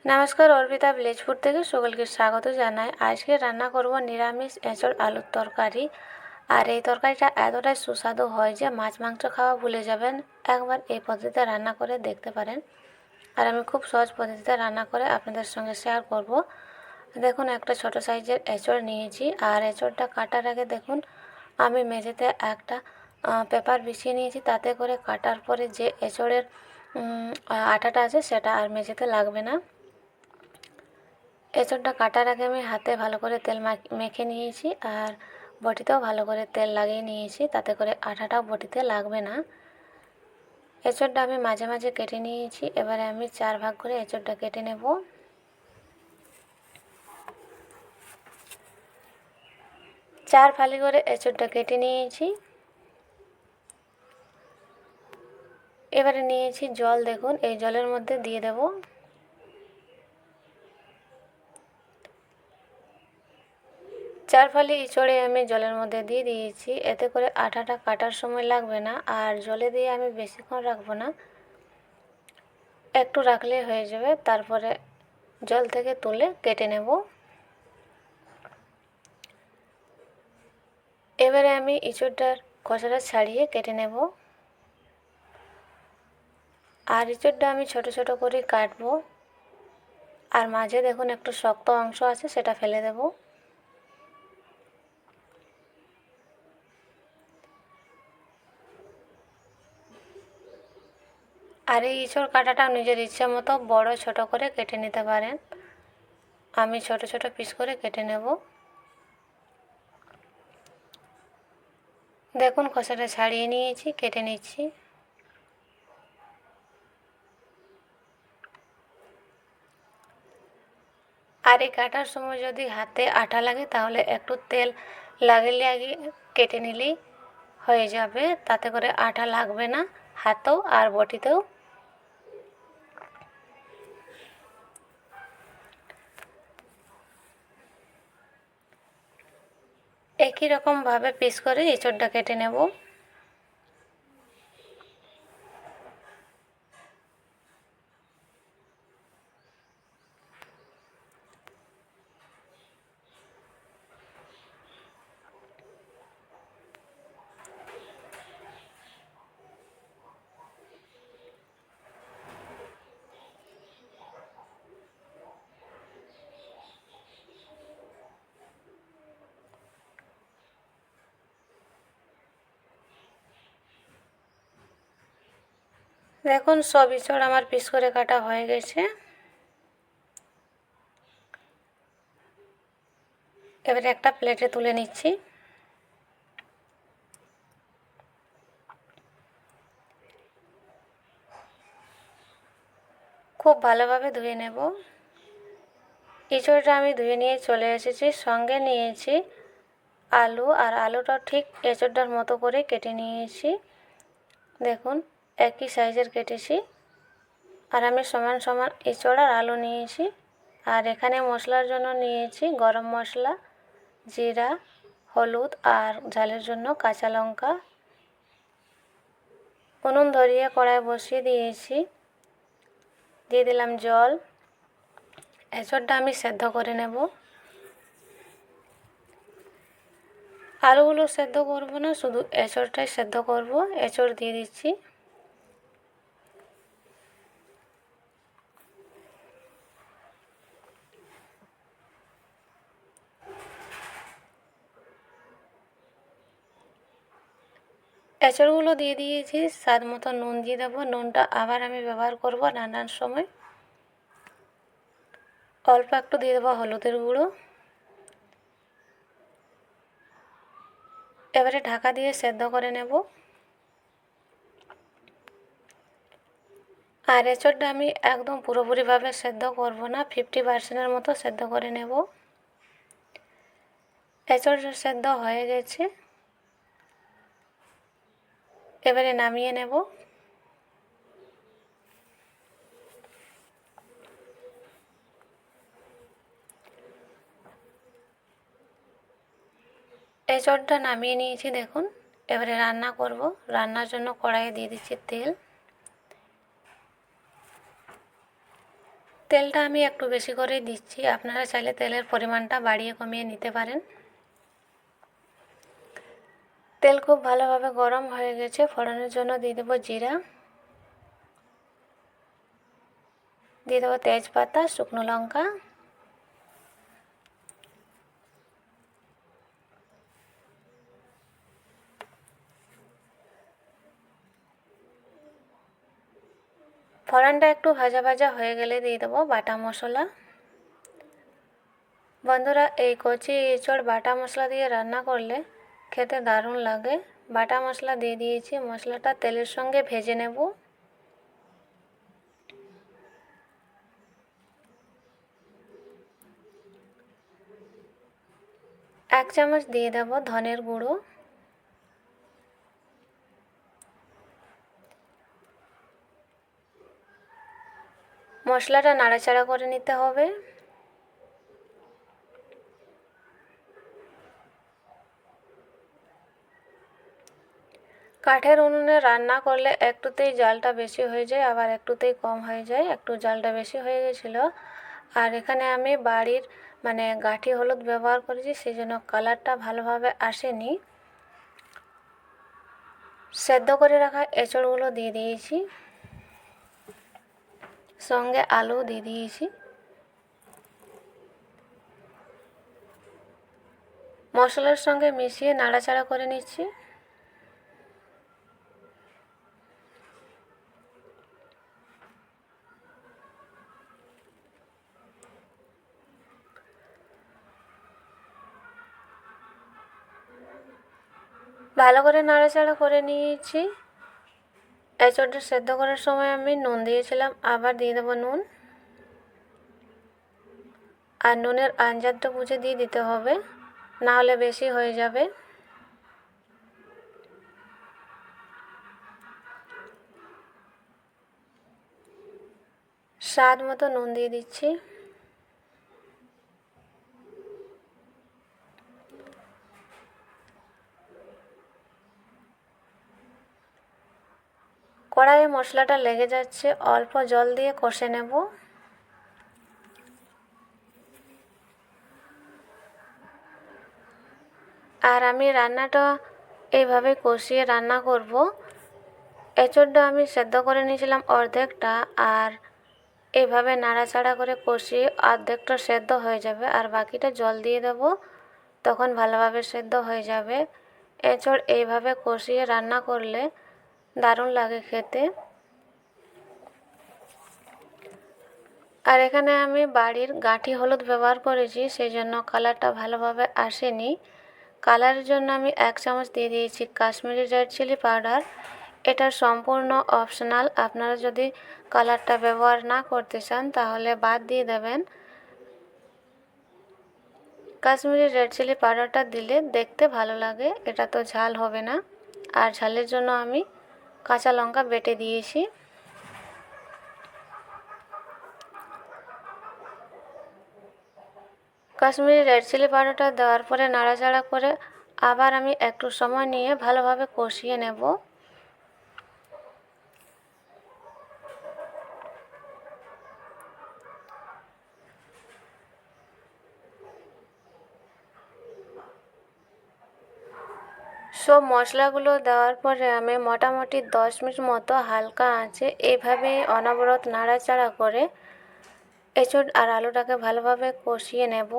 নমস্কার, Arpita village food থেকে সকলকে স্বাগত জানাই। আজকে রান্না করব নিরামিষ এঁচড় আলুর তরকারি। আর এই তরকারিটা এতটাই সুস্বাদু হয় যে মাছ মাংস খাওয়া ভুলে যাবেন। একবার এই পদ্ধতিতে রান্না করে দেখতে পারেন। আর আমি খুব সহজ পদ্ধতিতে রান্না করে আপনাদের সঙ্গে শেয়ার করব। দেখুন, একটা ছোট সাইজের এঁচড় নিয়েছি। আর এঁচড়টা কাটার আগে দেখুন, আমি মেঝেতে একটা পেপার বিছিয়ে নিয়েছি, তাতে করে কাটার পরে যে এঁচড়ের আটাটা আছে সেটা আর মেঝেতে লাগবে না। এঁচড়টা কাটার আগে আমি হাতে ভালো করে তেল মেখে নিয়েছি, আর বটিতেও ভালো করে তেল লাগিয়ে নিয়েছি, তাতে করে আঠাটাও বটিতে লাগবে না। এঁচড়টা আমি মাঝে মাঝে কেটে নিয়েছি। এবারে আমি 4 ভাগ করে এঁচড়টা কেটে নেব। চার ফালি করে এঁচড়টা কেটে নিয়েছি। এবারে নিয়েছি জল। দেখুন, এই জলের মধ্যে দিয়ে দেব। চার ফালি এঁচড়ে আমি জলের মধ্যে দিয়ে দিয়েছি, এতে করে আটাটা কাটার সময় লাগবে না। আর জলে দিয়ে আমি বেশিক্ষণ রাখবো না, একটু রাখলেই হয়ে যাবে। তারপরে জল থেকে তুলে কেটে নেব। এবারে আমি এঁচড়টার খোসাটা ছাড়িয়ে কেটে নেব। আর এঁচড়টা আমি ছোট ছোট করে কাটবো। আর মাঝে দেখুন একটু শক্ত অংশ আছে, সেটা ফেলে দেব। আর এই এঁচড় কাটাটা নিজের ইচ্ছে মতো বড় ছোট করে কেটে নিতে পারেন। আমি ছোট ছোট পিস করে কেটে নেব। দেখুন, খোসাটা ছাড়িয়ে নিয়েছি, কেটে নিচ্ছি। আর এই কাটার সময় যদি হাতে আঠা লাগে তাহলে একটু তেল লাগিয়ে কেটে নিলেই হয়ে যাবে, তাতে করে আঠা লাগবে না হাতেও আর বটিতেও। একই রকমভাবে পিস করে এঁচড়টা কেটে নেব। দেখুন, সব এঁচড় আমার পিস করে কাটা হয়ে গেছে। এবারে একটা প্লেটে তুলে নিচ্ছি। খুব ভালোভাবে ধুয়ে নেব। এঁচড়টা আমি ধুয়ে নিয়ে চলে এসেছি। সঙ্গে নিয়েছি আলু, আর আলুটা ঠিক এঁচড়টার মতো করে কেটে নিয়েছি। দেখুন, একই সাইজের কেটেছি। আর আমি সমান সমান এঁচড় আর আলু নিয়েছি। আর এখানে মশলার জন্য নিয়েছি গরম মশলা, জিরা, হলুদ আর ঝালের জন্য কাঁচা লঙ্কা। উনুন ধরিয়ে কড়াই বসিয়ে দিয়েছি। দিয়ে দিলাম জল। এঁচড়টা আমি সেদ্ধ করে নেব। আলুগুলো সেদ্ধ করব না, শুধু এঁচড়টাই সেদ্ধ করব। এঁচড় দিয়ে দিচ্ছি। এঁচড়গুলো দিয়ে দিয়েছি। স্বাদ মতো নুন দিয়ে দেবো। নুনটা আবার আমি ব্যবহার করব রান্নার সময়। অল্প একটু দিয়ে দেবো হলুদের গুঁড়ো। এবারে ঢাকা দিয়ে সেদ্ধ করে নেব। আর এঁচড়টা আমি একদম পুরোপুরিভাবে সেদ্ধ করব না, 50% মতো সেদ্ধ করে নেব। এঁচড়টা সেদ্ধ হয়ে গেছে। এবারে নামিয়ে নেব। এঁচড়টা নামিয়ে নিয়েছি। দেখুন, এবারে রান্না করব। রান্নার জন্য কড়াইয়ে দিয়ে দিচ্ছি তেল। তেলটা আমি একটু বেশি করে দিচ্ছি, আপনারা চাইলে তেলের পরিমাণটা বাড়িয়ে কমিয়ে নিতে পারেন। তেল খুব ভালোভাবে গরম হয়ে গেছে, ফোড়নের জন্য দিয়ে দেবো জিরা, দিয়ে দেবো তেজপাতা, শুকনো লঙ্কা, ফোড়নটা একটু ভাজা ভাজা হয়ে গেলে দিয়ে দেবো বাটা মশলা। বন্ধুরা, এই কচি এঁচড় বাটা মশলা দিয়ে রান্না করলে খেতে দারুণ লাগে। বাটা মশলা দিয়ে দিয়েছি, মশলাটা তেলের সঙ্গে ভেজে নেব। 1 চামচ দিয়ে দেব ধনের গুঁড়ো, মশলাটা নাড়াচাড়া করে নিতে হবে। কাঠের উনুনে রান্না করলে একটুতেই জালটা বেশি হয়ে যায়, আবার একটুতেই কম হয়ে যায়। একটু জালটা বেশি হয়ে গেছিলো। আর এখানে আমি বাড়ির গাঁঠি হলুদ ব্যবহার করেছি, সেই জন্য কালারটা ভালোভাবে আসেনি। সেদ্ধ করে রাখা এঁচড়গুলো দিয়ে দিয়েছি, সঙ্গে আলু দিয়ে দিয়েছি। মশলার সঙ্গে মিশিয়ে নাড়াচাড়া করে নিচ্ছি। ভালো করে নাড়াচাড়া করে নিয়েছি। এঁচড়টা সেদ্ধ করার সময় আমি নুন দিয়েছিলাম, আবার দিয়ে দেবো নুন। আর নুনের আন্দাজটা বুঝে দিয়ে দিতে হবে, না হলে বেশি হয়ে যাবে। স্বাদ মতো নুন দিয়ে দিচ্ছি। কড়াইয়ে মশলাটা লেগে যাচ্ছে, অল্প জল দিয়ে কষে নেব। আর আমি রান্নাটা এইভাবে কষিয়ে রান্না করব। এঁচড়টা আমি সেদ্ধ করে নিয়েছিলাম অর্ধেকটা, আর এইভাবে নাড়াচাড়া করে কষিয়ে অর্ধেকটা সেদ্ধ হয়ে যাবে, আর বাকিটা জল দিয়ে দেব, তখন ভালোভাবে সেদ্ধ হয়ে যাবে। এঁচড় এইভাবে কষিয়ে রান্না করলে দারুণ লাগে খেতে। আর এখানে আমি বাড়ির গাঁঠি হলুদ ব্যবহার করেছি, সেই জন্য কালারটা ভালোভাবে আসেনি। কালারের জন্য আমি 1 চামচ দিয়ে দিয়েছি কাশ্মীরি রেড চিলি পাউডার। এটা সম্পূর্ণ অপশনাল, আপনারা যদি কালারটা ব্যবহার না করতে চান তাহলে বাদ দিয়ে দেবেন। কাশ্মীরি রেড চিলি পাউডারটা দিলে দেখতে ভালো লাগে, এটা তো ঝাল হবে না। আর ঝালের জন্য আমি কাঁচা লঙ্কা বেটে দিয়েছি। কাশ্মীরি রেড চিলি পাউডারটা দেওয়ার পরে নাড়াচাড়া করে আবার আমি একটু সময় নিয়ে ভালোভাবে কষিয়ে নেব। সব মশলাগুলো দেওয়ার পরে আমি মোটামুটি 10 মিনিট মতো হালকা আঁচে এইভাবে অনবরত নাড়াচাড়া করে এঁচড় আর আলুটাকে ভালোভাবে কষিয়ে নেব।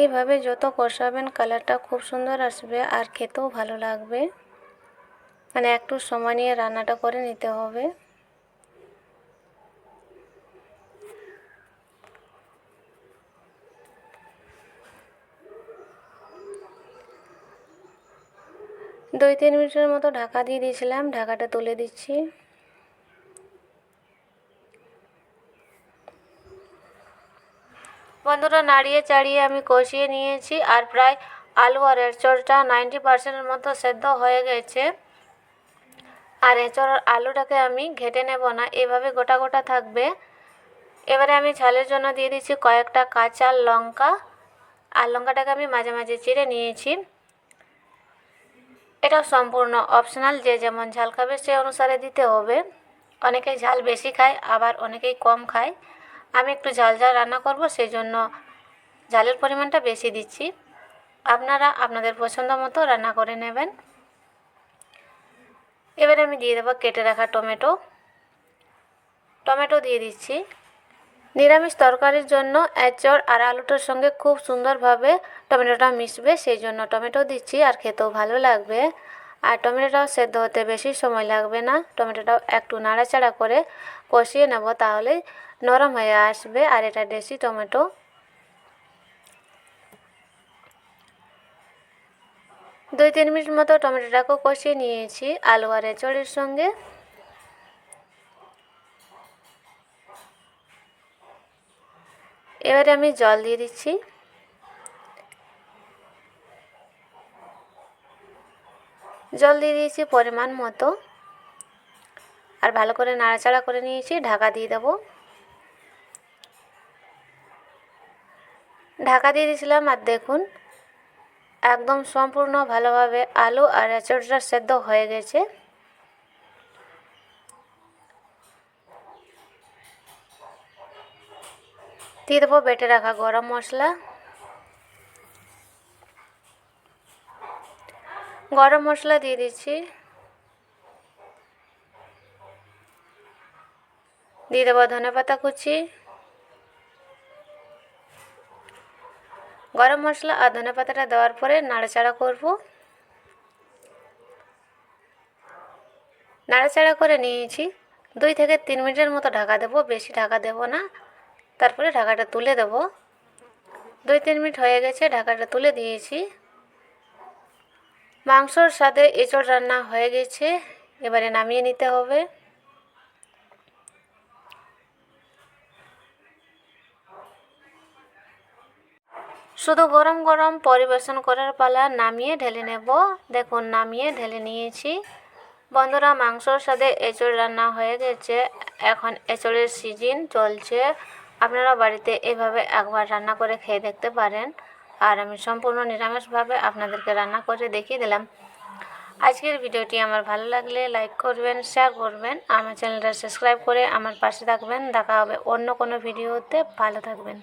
এইভাবে যত কষাবেন কালারটা খুব সুন্দর আসবে আর খেতেও ভালো লাগবে। একটু সময় নিয়ে রান্নাটা করে নিতে হবে। দুই 3 মিনিটের মতো ঢাকা দিয়ে দিয়েছিলাম, ঢাকাটা তুলে দিচ্ছি। বন্ধুরা, নাড়িয়ে চাড়িয়ে আমি কষিয়ে নিয়েছি, আর প্রায় আলু আর এঁচড়টা 90% মতো সেদ্ধ হয়ে গেছে। আর এঁচড় আর আলুটাকে আমি ঘেটে নেব না, এভাবে গোটা গোটা থাকবে। এবারে আমি ঝালের জন্য দিয়ে দিচ্ছি কয়েকটা কাঁচা লঙ্কা, আর লঙ্কাটাকে আমি মাঝে মাঝে চিড়ে নিয়েছি। এটা সম্পূর্ণ অপশনাল, যে যেমন ঝাল খাবে সে অনুসারে দিতে হবে। অনেকেই ঝাল বেশি খায়, আবার অনেকেই কম খায়। আমি একটু ঝাল রান্না করব, সেই জন্য ঝালের পরিমাণটা বেশি দিচ্ছি। আপনারা আপনাদের পছন্দ মতো রান্না করে নেবেন। এবারে আমি দিয়ে দেবো কেটে রাখা টমেটো দিয়ে দিচ্ছি। নিরামিষ তরকারির জন্য এঁচড় আর আলুটার সঙ্গে খুব সুন্দরভাবে টমেটোটা মিশবে, সেই জন্য টমেটো দিচ্ছি, আর খেতেও ভালো লাগবে। আর টমেটোটাও সেদ্ধ হতে বেশি সময় লাগবে না। টমেটোটাও একটু নাড়াচাড়া করে কষিয়ে নেব, তাহলে নরম হয়ে আসবে। আর এটা দেশি টমেটো। 2-3 মিনিট মতো টমেটোটাকে কষিয়ে নিয়েছি আলু আর এঁচড়ের সঙ্গে। এবারে আমি জল দিয়ে দিচ্ছি। জল দিয়ে দিয়েছি পরিমাণ মতো, আর ভালো করে নাড়াচাড়া করে নিয়েছি। ঢাকা দিয়ে দেবো। ঢাকা দিয়ে দিয়েছিলাম, আর দেখুন একদম সম্পূর্ণ ভালোভাবে আলু আর এঁচড়টা সেদ্ধ হয়ে গেছে। দিয়ে দেবো বেটে রাখা গরম মশলা। গরম মশলা দিয়ে দিচ্ছি। দিয়ে দেবো ধনেপাতা কুচি। গরম মশলা আর ধনেপাতাটা দেওয়ার পরে নাড়াচাড়া করব। নাড়াচাড়া করে নিয়েছি। 2 থেকে 3 মিনিটের মতো ঢাকা দেবো, বেশি ঢাকা দেব না। তারপরে ঢাকাটা তুলে দেব। 2-3 মিনিট হয়ে গেছে, ঢাকাটা তুলে দিয়েছি। মাংসর সাথে এঁচড় রান্না হয়ে গেছে, এবারে নামিয়ে নিতে হবে। শুধু গরম গরম পরিবেশন করার পালা, নামিয়ে ঢেলে নেব। দেখুন নামিয়ে ঢেলে নিয়েছি। বন্ধুরা, মাংসর সাথে এঁচড় রান্না হয়ে গেছে। এখন এঁচড়ের সিজন চলছে। আপনারা বাড়িতে এভাবে একবার রান্না করে খেয়ে দেখতে পারেন। আর আমি সম্পূর্ণ নিরামিষভাবে আপনাদেরকে রান্না করে দেখিয়ে দিলাম। আজকের ভিডিওটি আমার ভালো লাগলে লাইক করবেন, শেয়ার করবেন, আমার চ্যানেলটা সাবস্ক্রাইব করে আমার পাশে থাকবেন। দেখা হবে অন্য কোনো ভিডিওতে। ভালো থাকবেন।